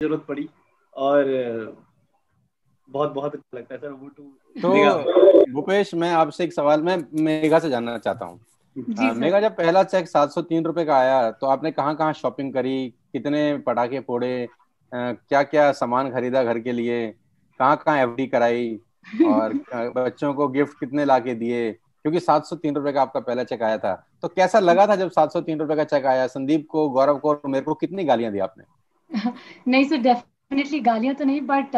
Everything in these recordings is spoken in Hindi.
जरूरत पड़ी और बहुत बहुत अच्छा लगता है सर वो तो भूपेश, मैं आपसे एक सवाल मैं मेघा से जानना चाहता हूँ। जी सर। मेघा, जब पहला चेक 703 रुपए का आया तो आपने कहाँ कहाँ शॉपिंग करी, कितने पटाखे फोड़े, क्या क्या सामान खरीदा घर के लिए, कहाँ कहाँ एफडी कराई, और बच्चों को गिफ्ट कितने ला के दिए? क्योंकि 703 रुपए का आपका पहला चेक आया था, तो कैसा लगा था जब 703 रुपए का चेक आया? संदीप को, गौरव को और मेरे को कितनी गालियां दी आपने? नहीं सर, डेफिनेटली गालियां तो नहीं, but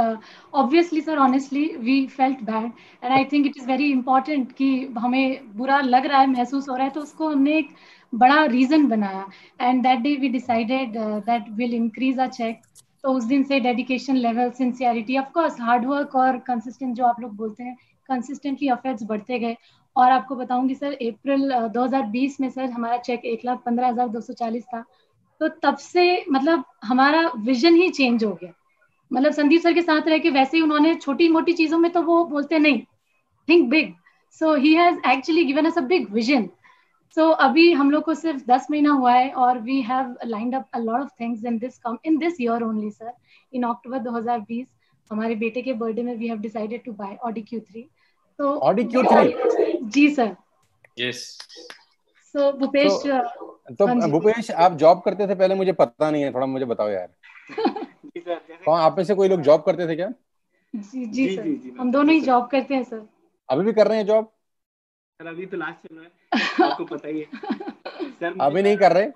obviously sir, honestly we felt bad, and I think it is very important कि हमें बुरा लग रहा है, महसूस हो रहा है, तो उसको हमने एक बड़ा रीजन बनाया, and that day we decided that will increase a check. तो उस दिन से dedication level, sincerity, of course hard work और कंसिस्टेंट जो आप लोग बोलते हैं, कंसिस्टेंटली एफर्ट्स बढ़ते गए। और आपको बताऊंगी सर, अप्रैल 2020 में सर हमारा चेक 1,15,240 था। तो तब से मतलब हमारा विजन ही चेंज हो गया। मतलब संदीप सर के साथ रह के वैसे ही उन्होंने छोटी मोटी चीजों में तो वो बोलते नहीं, think big, so he has actually given us a big vision. So अभी हम लोग को सिर्फ 10 महीना हुआ है और we have lined up a lot of things in this year only sir. In October 2020 हमारे बेटे के बर्थडे में we have decided to buy Audi Q3। तो ऑडी Q3? जी सर। यस। सो भूपेश, तो हाँ जी। भूपेश, आप जॉब करते थे पहले? मुझे पता नहीं है, थोड़ा मुझे बताओ यार। जी सर, कौन आप में से कोई लोग जॉब करते थे क्या? जी जी सर, हम दोनों ही जॉब करते हैं सर। अभी भी कर रहे हैं जॉब? सर अभी तो लास्ट चल रहा है, आपको पता ही है सर। अभी नहीं कर रहे?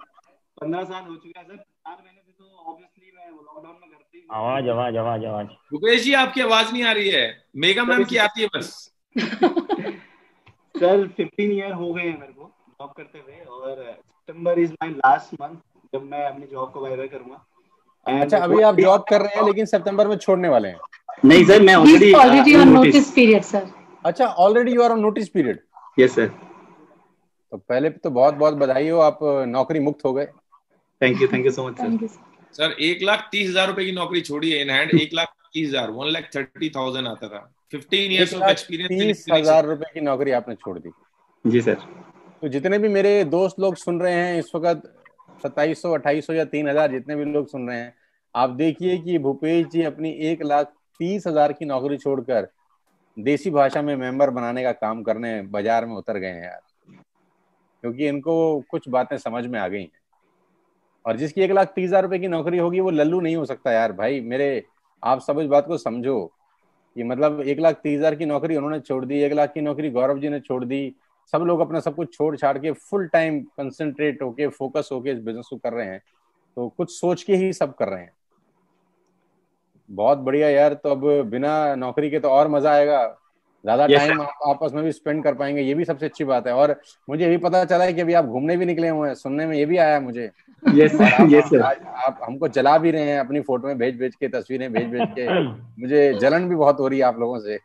15 साल हो चुके हैं सर। 4 महीने से तो ऑब्वियसली मैं लॉकडाउन में घर पे ही। आवाज आवाज आवाज आवाज। भूपेश जी, आपकी आवाज नहीं आ रही है, मेगा मैम की आती है बस। सर 15 ईयर हो गए हैं मेरे को जॉब करते हुए, और सितंबर इज माय लास्ट मंथ जब मैं अपनी जॉब को बाय बाय करूंगा। अच्छा, अभी आप जॉब कर रहे हैं लेकिन सितंबर में छोड़ने वाले हैं? नहीं सर, मैं already on notice period sir. अच्छा, already you are on notice period? Yes sir. तो पहले तो बहुत बहुत बधाई हो, आप नौकरी मुक्त हो गए। Thank you so much sir. Sir 1,30,000 रुपए की नौकरी छोड़ी है इन हैंड। 1,30,000, 1,30,000 आता था। 15 years of experience। 30,000 रुपए की नौकरी आपने छोड़ दी? जी सर। तो जितने भी मेरे दोस्त लोग सुन रहे हैं इस वक्त, 2700, 2800 या 3,000 जितने भी लोग सुन रहे हैं, आप देखिए कि भूपेश जी अपनी 1,30,000 की नौकरी छोड़कर देसी भाषा में मेंबर बनाने का काम करने बाजार में उतर गए हैं यार, क्योंकि इनको कुछ बातें समझ में आ गई हैं। और जिसकी 1,30,000 रुपए की नौकरी होगी वो लल्लू नहीं हो सकता यार। भाई मेरे, आप सब इस बात को समझो कि मतलब 1,30,000 की नौकरी उन्होंने छोड़ दी, 1,00,000 की नौकरी गौरव जी ने छोड़ दी। सब लोग अपना सब कुछ छोड़ छाड़ के फुल टाइम कंसंट्रेट होके, फोकस होके इस बिजनेस को कर रहे हैं, तो कुछ सोच के ही सब कर रहे हैं। बहुत बढ़िया यार। तो अब बिना नौकरी के तो और मजा आएगा, ज्यादा टाइम आप आपस में भी स्पेंड कर पाएंगे, ये भी सबसे अच्छी बात है। और मुझे ये भी पता चला है कि अभी आप घूमने भी निकले हुए हैं, सुनने में ये भी आया मुझे। Yes sir. आप हमको जला भी रहे हैं अपनी फोटो में भेज भेज के, तस्वीरें भेज भेज के। मुझे जलन भी बहुत हो रही है आप लोगों से।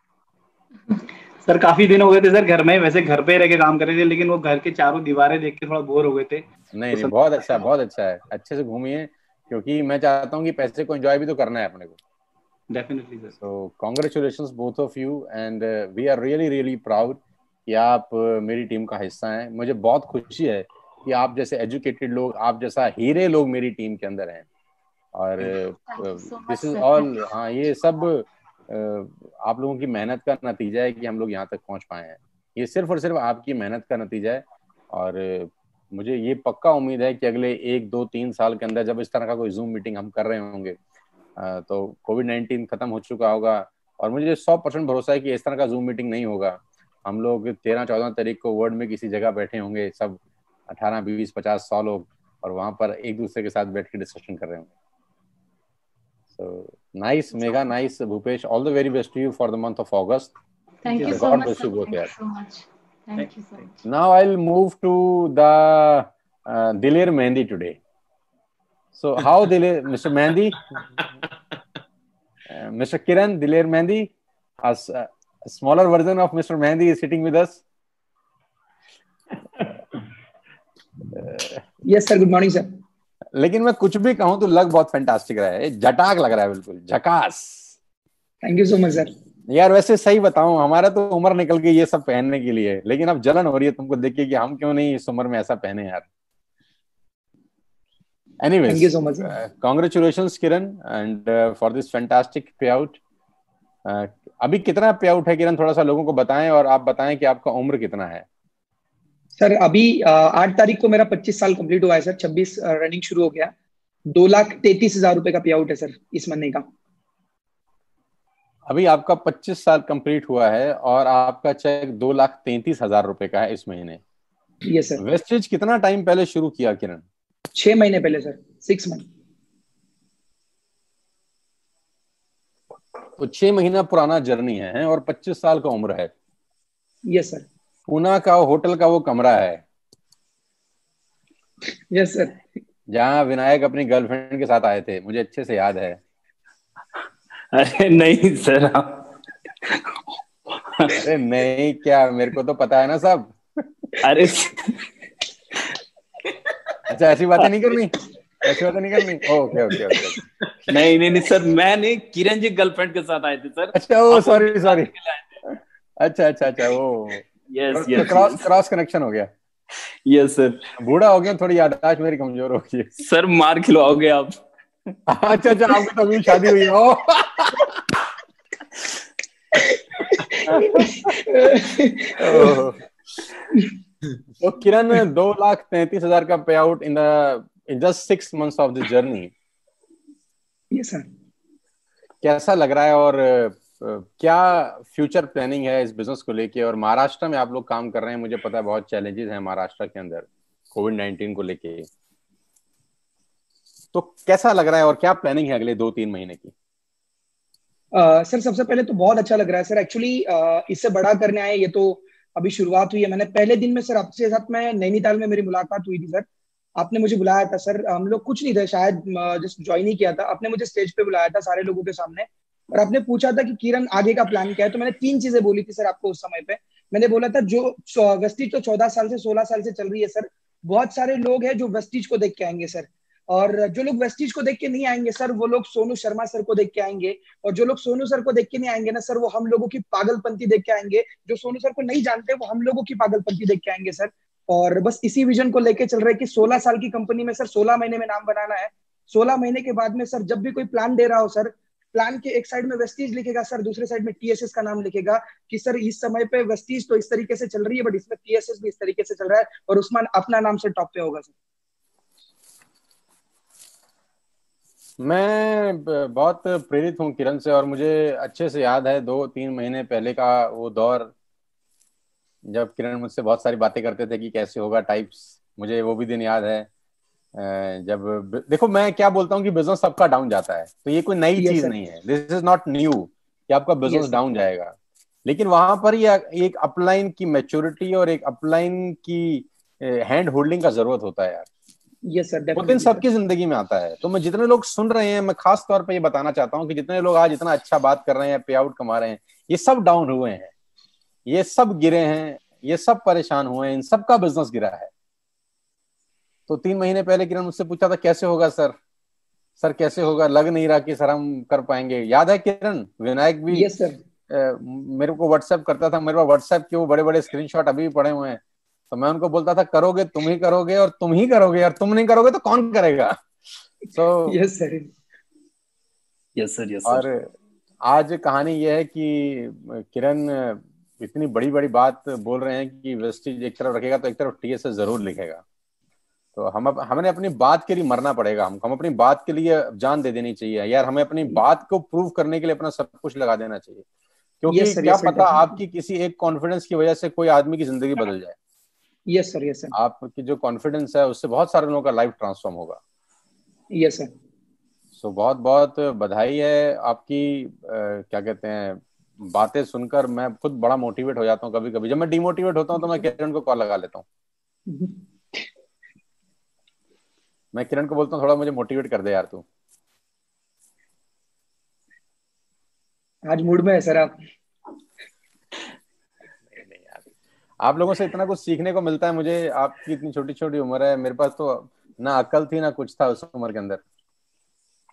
सर काफी दिन हो गए थे सर घर में, वैसे घर पे रह के काम कर रहे थे, लेकिन वो घर के चारों दीवारें देख के थोड़ा बोर हो गए थे। नहीं, बहुत अच्छा, बहुत अच्छा है। अच्छे से घूमिए, क्योंकि मैं चाहता हूँ कि पैसे को एंजॉय भी तो करना है अपने को। Definitely sir. So congratulations both of you, and we are really really proud कि आप मेरी टीम का हिस्सा हैं। मुझे बहुत खुशी है कि आप जैसे एजुकेटेड लोग, आप जैसा हीरे लोग मेरी टीम के अंदर हैं। और दिस इज ऑल, हाँ, ये सब आप लोगों की मेहनत का नतीजा है कि हम लोग यहाँ तक पहुँच पाए हैं। ये सिर्फ और सिर्फ आपकी मेहनत का नतीजा है। और मुझे ये पक्का उम्मीद है कि अगले 1, 2, 3 साल के अंदर जब इस तरह का कोई जूम मीटिंग हम कर रहे होंगे, तो कोविड-19 खत्म हो चुका होगा, और मुझे 100% भरोसा है कि इस तरह का जूम मीटिंग नहीं होगा। हम लोग 13-14 तारीख को वर्ल्ड में किसी जगह बैठे होंगे, सब 18, 20, 50, 100 लोग, और वहां पर एक दूसरे के साथ बैठ के डिस्कशन कर रहे होंगे। So nice, Megha, nice, Bhupesh. All the very best to you for the month of August. Thank you so much. Thank you so much. Thank you so much. Now I'll move to the Diler Mehndi today. So how Diler, Mr. Mehndi, Mr. Kiran, Diler Mehndi, a smaller version of Mr. Mehndi is sitting with us. Yes sir, good morning sir. लेकिन मैं कुछ भी कहूं तो लग बहुत फैंटास्टिक रहा है, जटाक लग रहा है, बिल्कुल झकास। Thank you so much sir. यार वैसे सही बताऊं, हमारा तो उम्र निकल गई ये सब पहनने के लिए, लेकिन अब जलन हो रही है तुमको देख के कि हम क्यों नहीं इस उम्र में ऐसा पहने यार। Anyways, Thank you so much, sir. Congratulations, Kiran, and for this fantastic payout. अभी कितना पे आउट है किरण, थोड़ा सा लोगों को बताएं, और आप बताएं कि आपका उम्र कितना है। सर अभी 8 तारीख को मेरा 25 साल कंप्लीट हुआ है सर। 26 रनिंग शुरू हो गया। 2,33,000 रुपए का पे आउट है सर इस महीने का। अभी आपका 25 साल कंप्लीट हुआ है और आपका चेक 2,33,000 रुपए का है इस महीने। Yes sir. वेस्टेज कितना टाइम पहले शुरू किया किरण? 6 महीने पहले सर, 6 मंथ। तो 6 महीना पुराना जर्नी है और 25 साल का उम्र है। Yes sir. पूना का होटल का वो कमरा है। Yes sir. जहाँ विनायक अपनी गर्लफ्रेंड के साथ आए थे, मुझे अच्छे से याद है। अरे नहीं सर, अरे नहीं क्या, मेरे को तो पता है ना सब। अरे अच्छा, ऐसी बातें नहीं करनी, ऐसी बातें नहीं करनी। Okay okay okay. नहीं सर, मैं नहीं, किरण जी गर्लफ्रेंड के साथ आए थे सर। अच्छा, ओ सॉरी सॉरी। अच्छा वो यस क्रॉस कनेक्शन हो गया। Yes sir. बूढ़ा हो गया, थोड़ी याददाश्त मेरी कमजोर हो गई सर। मार खिलवाओगे आप? अच्छा आपकी तो अभी शादी हुई है। तो किरण, 2,33,000 का पे out in just 6 months of the journey. Yes sir. कैसा लग रहा है, और क्या फ्यूचर प्लानिंग है इस बिजनेस को लेके? और महाराष्ट्र में आप लोग काम कर रहे हैं, मुझे पता है बहुत चैलेंजेस हैं महाराष्ट्र के अंदर कोविड-19 को लेके। तो कैसा लग रहा है और क्या प्लानिंग है अगले 2-3 महीने की? सर सबसे पहले तो बहुत अच्छा लग रहा है सर। एक्चुअली इससे बड़ा करने आए, ये तो अभी शुरुआत हुई है। मैंने पहले दिन में सर आपके साथ मैं नैनीताल में मेरी मुलाकात हुई थी सर। आपने मुझे बुलाया था सर। हम लोग कुछ नहीं थे, शायद जस्ट ज्वाइन ही किया था। आपने मुझे स्टेज पे बुलाया था सारे लोगों के सामने, और आपने पूछा था कि किरण आगे का प्लान क्या है। तो मैंने 3 चीजें बोली थी सर आपको उस समय पे। मैंने बोला था जो वेस्टिज तो 14 साल से 16 साल से चल रही है सर, बहुत सारे लोग हैं जो वेस्टिज को देख के आएंगे सर। और जो लोग वेस्टिज को देख के नहीं आएंगे सर, वो लोग सोनू शर्मा सर को देख के आएंगे। और जो लोग सोनू सर को देख के नहीं आएंगे ना सर, वो हम लोगों की पागलपंती देख के आएंगे। जो सोनू सर को नहीं जानते, वो हम लोगों की पागलपंती देख के आएंगे सर। और बस इसी विजन को लेके चल रहे कि 16 साल की कंपनी में सर 16 महीने में नाम बनाना है। 16 महीने के बाद में सर जब भी कोई प्लान दे रहा हो सर, प्लान के एक साइड में वेस्टीज लिखेगा सर, दूसरे साइड में टीएसएस का नाम लिखेगा कि सर इस समय पे वेस्टीज तो इस तरीके से चल रही है, बट इसमें टीएसएस भी इस तरीके से चल रहा है, और उस्मान अपना नाम से टॉप पे होगा सर। मैं बहुत प्रेरित हूँ किरण से, और मुझे अच्छे से याद है 2-3 महीने पहले का वो दौर, जब किरण मुझसे बहुत सारी बातें करते थे कि कैसे होगा टाइप्स। मुझे वो भी दिन याद है जब, देखो मैं क्या बोलता हूँ कि बिजनेस सबका डाउन जाता है, तो ये कोई नई चीज नहीं है। दिस इज नॉट न्यू कि आपका बिजनेस डाउन जाएगा, लेकिन वहां पर ये एक अपलाइन की मैच्योरिटी और एक अपलाइन की हैंड होल्डिंग का जरूरत होता है यार। यस सर, वो दिन सबकी जिंदगी में आता है। तो मैं जितने लोग सुन रहे हैं, मैं खास तौर पे ये बताना चाहता हूँ कि जितने लोग आज इतना अच्छा बात कर रहे हैं, पे आउट कमा रहे हैं, ये सब डाउन हुए हैं, ये सब गिरे हैं, ये सब परेशान हुए हैं, इन सबका बिजनेस गिरा है। तो 3 महीने पहले किरण मुझसे पूछा था कैसे होगा सर कैसे होगा, लग नहीं रहा कि सर हम कर पाएंगे। याद है किरण, विनायक भी यस सर मेरे को व्हाट्सएप करता था, मेरे पास व्हाट्सएप के वो बड़े बड़े स्क्रीनशॉट अभी भी पड़े हुए हैं। तो मैं उनको बोलता था करोगे तुम ही करोगे, और तुम ही करोगे, और तुम नहीं करोगे तो कौन करेगा। So yes sir, yes sir, yes और सर। आज कहानी यह है कि किरण इतनी बड़ी बड़ी बात बोल रहे हैं कि वेस्टिज एक तरफ रखेगा तो एक तरफ टीएसएस जरूर लिखेगा। तो हमें अपनी बात के लिए मरना पड़ेगा, हम अपनी बात के लिए जान दे देनी चाहिए यार। हमें अपनी बात को प्रूव करने के लिए अपना सब कुछ लगा देना चाहिए, क्योंकि क्या पता आपकी किसी एक कॉन्फिडेंस की वजह से कोई आदमी की जिंदगी बदल जाए। Yes sir, yes sir. आपकी जो कॉन्फिडेंस है उससे बहुत सारे लोगों का लाइफ ट्रांसफॉर्म होगा। Yes sir. सो बहुत बहुत बधाई है आपकी। क्या कहते हैं, बातें सुनकर मैं खुद बड़ा मोटिवेट हो जाता हूँ। कभी कभी जब मैं डिमोटिवेट होता हूँ तो मैं किरण को कॉल लगा लेता हूँ। मैं किरण को बोलता हूँ थोड़ा मुझे मोटिवेट कर दे यार तू। आज मूड में है सर आप। नहीं यार, आप लोगों से इतना कुछ सीखने को मिलता है मुझे। आपकी इतनी छोटी छोटी उम्र है, मेरे पास तो ना अकल थी ना कुछ था उस उम्र के अंदर।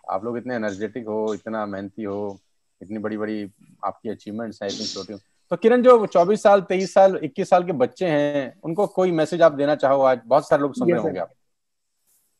आप लोग इतने एनर्जेटिक हो, इतना मेहनती हो, इतनी बड़ी बड़ी आपकी अचीवमेंट्स हैं इतनी छोटी। तो किरण, जो 24 साल 23 साल 21 साल के बच्चे हैं, उनको कोई मैसेज आप देना चाहो आज? बहुत सारे लोग सुन रहे होंगे आप।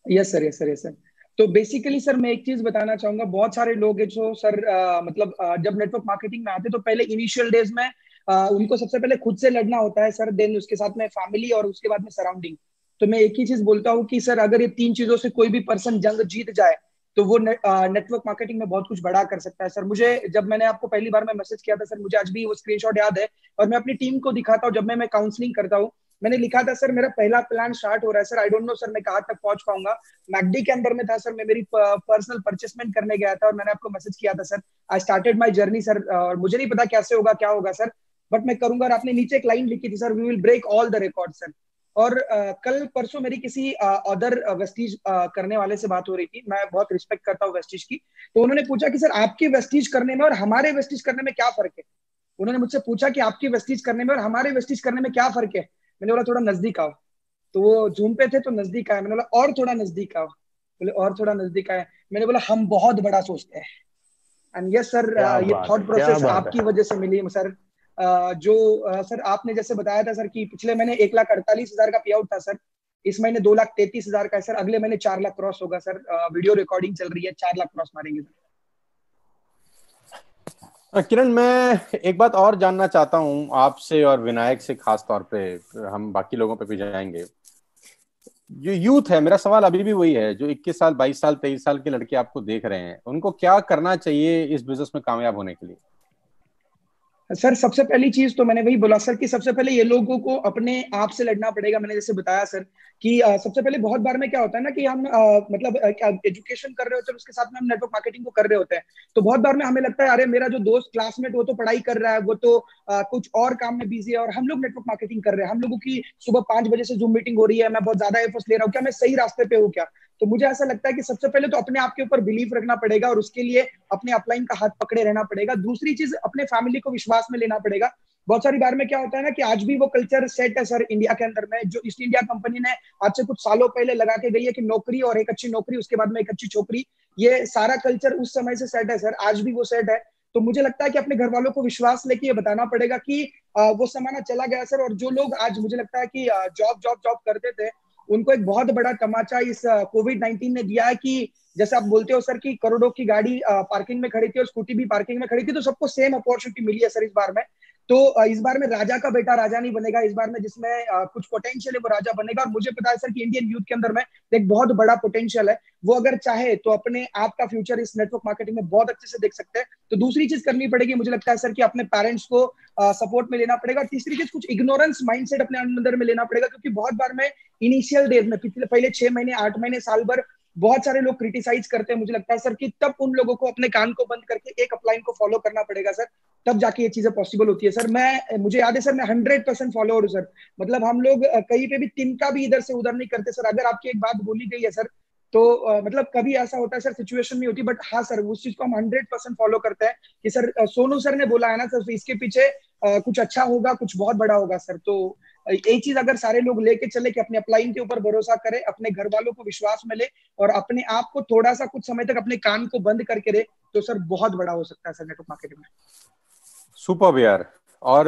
Yes sir, yes sir, yes sir. तो बेसिकली सर मैं एक चीज बताना चाहूंगा, बहुत सारे लोग हैं जो सर मतलब जब नेटवर्क मार्केटिंग में आते तो पहले इनिशियल डेज में उनको सबसे पहले खुद से लड़ना होता है सर, देन उसके साथ में फैमिली और उसके बाद में सराउंडिंग। तो मैं एक ही चीज बोलता हूँ कि सर अगर ये तीन चीजों से कोई भी पर्सन जंग जीत जाए तो वो नेटवर्क मार्केटिंग में बहुत कुछ बड़ा कर सकता है सर। मुझे जब मैंने आपको पहली बार में मैसेज किया था सर, मुझे आज भी वो स्क्रीनशॉट याद है, और मैं अपनी टीम को दिखाता हूँ जब मैं काउंसलिंग करता हूँ। मैंने लिखा था सर, मेरा पहला प्लान स्टार्ट हो रहा है sir, I don't know sir मैं कहाँ तक पहुंच पाऊंगा। मैकडी के अंदर में था सर, मैं मेरी पर्सनल परचेसमेंट करने गया था और मैंने आपको मैसेज किया था sir, I started my journey sir, और मुझे नहीं पता कैसे होगा क्या होगा सर, बट मैं करूंगा। और आपने नीचे एक लाइन लिखी थी sir, we will break all the record sir. और कल परसों मेरी किसी अदर वेस्टीज करने वाले से बात हो रही थी, मैं बहुत रिस्पेक्ट करता हूँ वेस्टीज की। तो उन्होंने पूछा कि सर आपके वेस्टीज करने में और हमारे वेस्टीज करने में क्या फर्क है। उन्होंने मुझसे पूछा कि आपकी वेस्टीज करने में और हमारे वेस्टीज करने में क्या फर्क है। मैंने बोला थोड़ा नजदीक आओ। तो वो जूम पे थे तो नजदीक आया, मैंने बोला और थोड़ा नजदीक आओ, बोले और थोड़ा नजदीक आया। मैंने बोला हम बहुत बड़ा सोचते हैं। एंड यस सर, क्या ये बात है, थॉट क्या प्रोसेस बात आपकी है। वजह से मिली सर। जो सर आपने जैसे बताया था सर कि पिछले महीने 1,48,000 का पे आउट था सर, इस महीने 2,33,000 का है सर, अगले महीने 4 लाख क्रॉस होगा सर। वीडियो रिकॉर्डिंग चल रही है, 4 लाख क्रॉस मारेंगे सर। किरण, मैं एक बात और जानना चाहता हूं आपसे और विनायक से खास तौर पे, हम बाकी लोगों पे भी जाएंगे। जो यूथ है, मेरा सवाल अभी भी वही है, जो 21 साल 22 साल 23 साल के लड़के आपको देख रहे हैं, उनको क्या करना चाहिए इस बिजनेस में कामयाब होने के लिए? सर सबसे पहली चीज तो मैंने वही बोला सर कि सबसे पहले ये लोगों को अपने आप से लड़ना पड़ेगा। मैंने जैसे बताया सर कि सबसे पहले बहुत बार में क्या होता है ना कि हम मतलब एजुकेशन कर रहे होते हैं, उसके साथ में हम नेटवर्क मार्केटिंग को कर रहे होते हैं। तो बहुत बार में हमें लगता है अरे मेरा जो दोस्त क्लासमेट वो तो पढ़ाई कर रहा है, वो तो कुछ और काम में बिजी है और हम लोग नेटवर्क मार्केटिंग कर रहे हैं। हम लोगों की सुबह 5 बजे से जूम मीटिंग हो रही है, मैं बहुत ज्यादा एफर्ट्स ले रहा हूँ, क्या मैं सही रास्ते पे हूँ क्या? तो मुझे ऐसा लगता है कि सबसे पहले तो अपने आप के ऊपर बिलीफ रखना पड़ेगा और उसके लिए अपने अपलाइन का हाथ पकड़े रहना पड़ेगा। दूसरी चीज, अपने फैमिली को विश्वास में लेना पड़ेगा। बहुत सारी बार में क्या होता है ना कि आज भी वो कल्चर सेट है सर इंडिया के अंदर में, जो ईस्ट इंडिया कंपनी ने आज से कुछ सालों पहले लगा के गई है कि नौकरी और एक अच्छी नौकरी उसके बाद में एक अच्छी छोकरी, ये सारा कल्चर उस समय से सेट है सर, आज भी वो सेट है। तो मुझे लगता है कि अपने घर वालों को विश्वास लेके ये बताना पड़ेगा कि वो जमाना चला गया सर। और जो लोग आज मुझे लगता है कि जॉब जॉब जॉब करते थे, उनको एक बहुत बड़ा तमाचा इस कोविड-19 ने दिया है कि जैसे आप बोलते हो सर कि करोड़ों की गाड़ी पार्किंग में खड़ी थी और स्कूटी भी पार्किंग में खड़ी थी, तो सबको सेम अपॉर्चुनिटी मिली है सर इस बार में। तो इस बार में राजा का बेटा राजा नहीं बनेगा, इस बार में जिसमें कुछ पोटेंशियल है वो राजा बनेगा। और मुझे पता है सर कि इंडियन यूथ के अंदर में एक बहुत बड़ा पोटेंशियल है, वो अगर चाहे तो अपने आप का फ्यूचर इस नेटवर्क मार्केटिंग में बहुत अच्छे से देख सकते हैं। तो दूसरी चीज करनी पड़ेगी मुझे लगता है सर कि अपने पेरेंट्स को सपोर्ट में लेना पड़ेगा। और तीसरी चीज, कुछ इग्नोरेंस माइंडसेट अपने अंदर में लेना पड़ेगा, क्योंकि बहुत बार में इनिशियल डेज में पिछले पहले 6 महीने 8 महीने साल भर बहुत सारे लोग क्रिटिसाइज करते हैं मुझे लगता है सर कि तब उन लोगों को अपने कान को बंद करके एक अपलाइन को फॉलो करना पड़ेगा सर, तब जाके ये चीजें पॉसिबल होती है सर। मुझे याद है सर, मैं 100% फॉलोअर हूँ सर। मतलब हम लोग कहीं पे भी तिनका भी इधर से उधर नहीं करते सर। अगर आपकी एक बात बोली गई है सर तो मतलब कभी ऐसा होता है सर, सिचुएशन नहीं होती, बट हाँ सर उस चीज को हम 100% फॉलो करते हैं कि सर सोनू सर ने बोला है ना सर, तो इसके पीछे कुछ अच्छा होगा, कुछ बहुत बड़ा होगा सर। तो एक चीज अगर सारे लोग लेके चले कि अपने अपलाइन के ऊपर भरोसा करें, अपने घर वालों को विश्वास में ले और अपने आप को थोड़ा सा कुछ समय तक अपने कान को बंद करके रहे, तो सर बहुत बड़ा हो सकता है सर नेटवर्क मार्केटिंग में। सुपर यार। और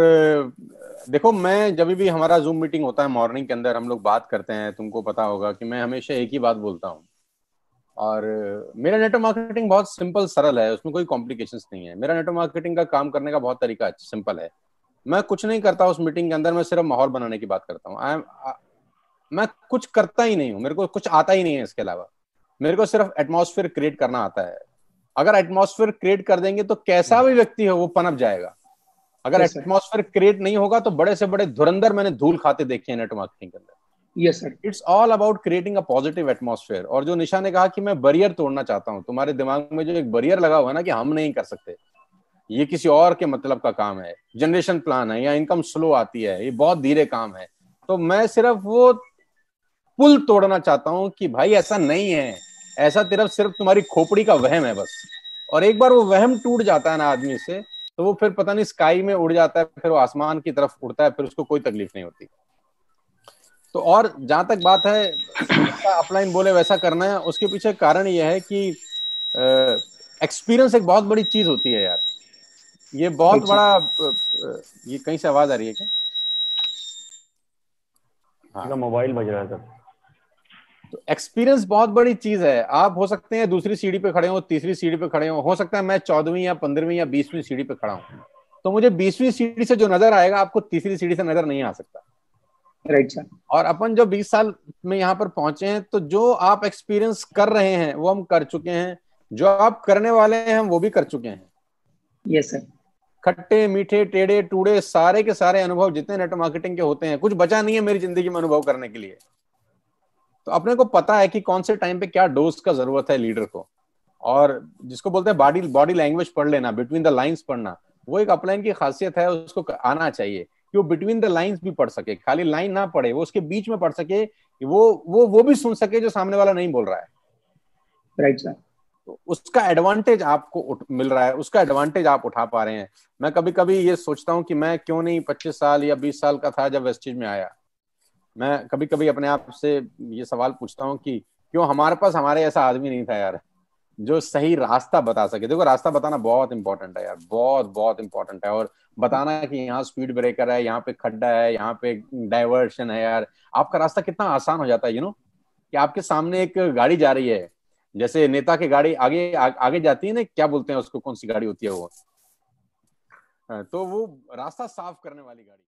देखो, मैं जब भी हमारा जूम मीटिंग होता है मॉर्निंग के अंदर, हम लोग बात करते हैं, तुमको पता होगा कि मैं हमेशा एक ही बात बोलता हूँ। और मेरा नेटवर्क मार्केटिंग बहुत सिंपल सरल है, उसमें कोई कॉम्प्लिकेशंस नहीं है। मेरा नेटवर्क मार्केटिंग का काम करने का बहुत तरीका सिंपल है। मैं कुछ नहीं करता उस मीटिंग के अंदर, मैं सिर्फ माहौल बनाने की बात करता हूँ। मैं कुछ करता ही नहीं हूँ, मेरे को कुछ आता ही नहीं है इसके अलावा। मेरे को सिर्फ एटमॉस्फेयर क्रिएट करना आता है। अगर एटमॉस्फेयर क्रिएट कर देंगे तो कैसा भी व्यक्ति हो वो पनप जाएगा। अगर यस सर, एटमॉस्फेयर क्रिएट नहीं होगा तो बड़े से बड़े धुरंधर मैंने धूल खाते देखे हैं नेटवर्क मार्केटिंग के अंदर। Yes sir, it's all about creating a positive atmosphere. और जो निशा ने कहा कि मैं बैरियर तोड़ना चाहता हूं, तुम्हारे दिमाग में जो एक बैरियर लगा हुआ है ना कि हम नहीं कर सकते, ये किसी और के मतलब का काम है, जनरेशन प्लान है, या इनकम स्लो आती है, ये बहुत धीरे काम है, तो मैं सिर्फ वो पुल तोड़ना चाहता हूं कि भाई ऐसा नहीं है, ऐसा सिर्फ तुम्हारी खोपड़ी का वहम है बस। और एक बार वो वहम टूट जाता है ना आदमी से, तो वो फिर पता नहीं स्काई में उड़ जाता है, फिर वो आसमान की तरफ उड़ता है, फिर उसको कोई तकलीफ नहीं होती। तो और जहां तक बात है जैसा अपलाइन बोले वैसा करना है, उसके पीछे कारण यह है कि एक्सपीरियंस एक बहुत बड़ी चीज होती है यार। ये बहुत राइट सर। बड़ा ये कहीं से आवाज आ रही है क्या? हाँ, मोबाइल बज रहा है सर। तो एक्सपीरियंस बहुत बड़ी चीज है। आप हो सकते हैं दूसरी सीढ़ी पे खड़े हो, तीसरी सीढ़ी पे खड़े हो सकता है मैं 14वीं या 15वीं या 20वीं सीढ़ी पे खड़ा हूं, तो मुझे 20वीं सीढ़ी से जो नजर आएगा आपको तीसरी सीढ़ी से नजर नहीं आ सकता। Right sir. और अपन जो 20 साल में यहाँ पर पहुंचे हैं, तो जो आप एक्सपीरियंस कर रहे हैं वो हम कर चुके हैं, जो आप करने वाले हैं हम वो भी कर चुके हैं। Yes sir. खट्टे मीठे टेढ़े टूड़े सारे के सारे अनुभव जितने नेटवर्क मार्केटिंग के होते हैं, कुछ बचा नहीं है मेरी जिंदगी में अनुभव करने के लिए। तो अपने को पता है कि कौन से टाइम पे क्या डोज का जरूरत है लीडर को। और जिसको बोलते हैं बॉडी लैंग्वेज पढ़ लेना, बिटवीन द लाइंस पढ़ना, वो एक अपलाइन की खासियत है, उसको आना चाहिए कि वो बिटवीन द लाइंस भी पढ़ सके, खाली लाइन ना पढ़े, वो उसके बीच में पढ़ सके, वो भी सुन सके जो सामने वाला नहीं बोल रहा है। Right sir. तो उसका एडवांटेज आपको मिल रहा है, उसका एडवांटेज आप उठा पा रहे हैं। मैं कभी कभी ये सोचता हूँ कि मैं क्यों नहीं 25 साल या 20 साल का था जब वेस्टेज में आया। मैं कभी कभी अपने आप से ये सवाल पूछता हूँ कि क्यों हमारे पास हमारे ऐसा आदमी नहीं था यार, जो सही रास्ता बता सके। देखो रास्ता बताना बहुत इंपॉर्टेंट है यार, बहुत बहुत इंपॉर्टेंट है। और बताना कि यहाँ स्पीड ब्रेकर है, यहाँ पे खड्डा है, यहाँ पे डाइवर्शन है यार, आपका रास्ता कितना आसान हो जाता है। कि आपके सामने एक गाड़ी जा रही है, जैसे नेता की गाड़ी आगे जाती है ना, क्या बोलते हैं उसको, कौन सी गाड़ी होती है वो, तो वो रास्ता साफ करने वाली गाड़ी।